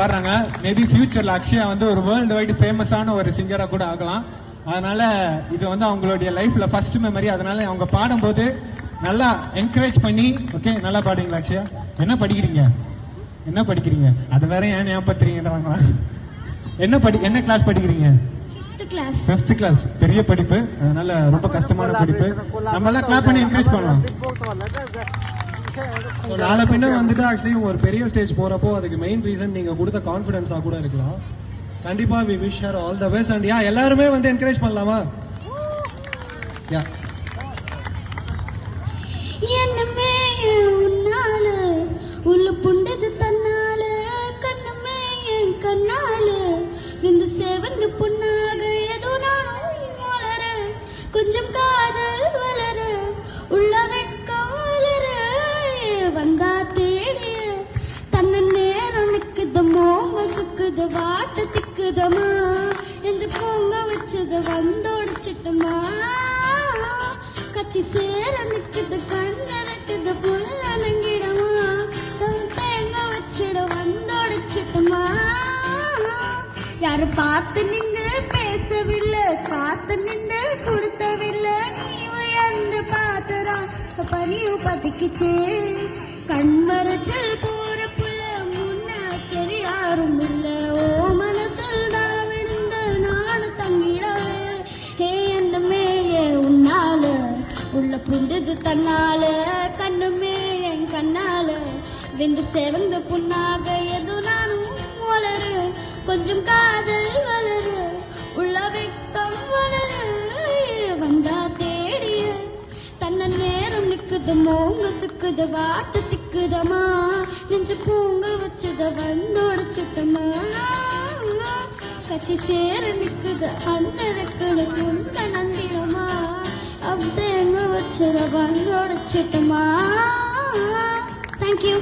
பாடுறாங்க. மேபி ஃபியூச்சர்ல அக்ஷயா வந்து ஒரு வேர்ல்டு வைடு ஃபேமஸான ஒரு சிங்கரா கூட ஆகலாம். அதனால இது வந்து அவங்களுடைய லைஃப்ல ஃபர்ஸ்ட் மெமரி. அதனால அவங்க பாடும்போது நல்லா என்கரேஜ் பண்ணி, ஓகே நல்லா பாடுவீங்களா அக்ஷயா? என்ன படிக்கிறீங்க? அது வேற ஏன் ஞாபகப்படுத்துறீங்கன்றாங்களா? என்ன கிளாஸ் படிக்கிறீங்க? Fifth class. பெரிய படிப்பு, அதனால ரொம்ப கஷ்டமான படிப்பு. நம்ம எல்லாம் கிளாப் பண்ணி என்கரேஜ் பண்ணலாம். நாளை பின்ன வந்துட்டு ஆக்சுவலி ஒரு பெரிய ஸ்டேஜ் போறப்போ அதுக்கு மெயின் ரீசன் நீங்க கொடுத்த கான்பிடன்ஸா கூட இருக்கலாம். கண்டிப்பா we wish her all the best. And எல்லாருமே வந்து என்கரேஜ் பண்ணலாமா? யா என்னமே உன்னால உள்ள புண்டது தன்னால கண்ணமே என் கண்ணால விந்து சேவந்து புண்ணாக ஏதோ நானும் வளர கொஞ்சம் காதல் வளர உள்ள வெக்கம் வளர வந்தா தேடிய தன்ன நேரம் நிக்குதமோ மசுக்குது வாட்ட திக்குதமா என்று பூங்க வச்சது வந்தோடிச்சிட்டுமா கச்சி சேர நிக்குது கண்ணரட்டுது புல்லங்கிடமா தேங்க வச்சிட வந்தோடிச்சிட்டுமா யாரு பார்த்து நின்று பேசவில்லை காத்து நின்று கொடுத்தவில்லை நீவு அந்த பாத்துறான் பனியும் பதிக்குச்சே கண்மரச்சல் போற புள்ள முன்னாச்சரி யாரும் இல்ல ஓ மனசில் தான் விழுந்த நாடு தங்கிடவே ஹே என்னமே உன்னால உள்ள புண்டது தன்னால கண்ணுமே என் கண்ணால வெந்து சேவந்து புண்ணாக எது நானும் வளர கொஞ்சம் காதல் வளர உள்ள வெக்கம் வளர வந்தா தேடிய தன்ன நேரம் நிக்குது மோங்க சுக்குது வாட்டு திக்குதமா நெஞ்சு பூங்க வச்சத வந்தோடச்சிட்டமா கச்சி சேர நிக்குது அந்த ரெக்குது குந்த நந்திடமா அப்ப எங்க வச்சத வந்தோடச்சிட்டமா. தேங்க்யூ.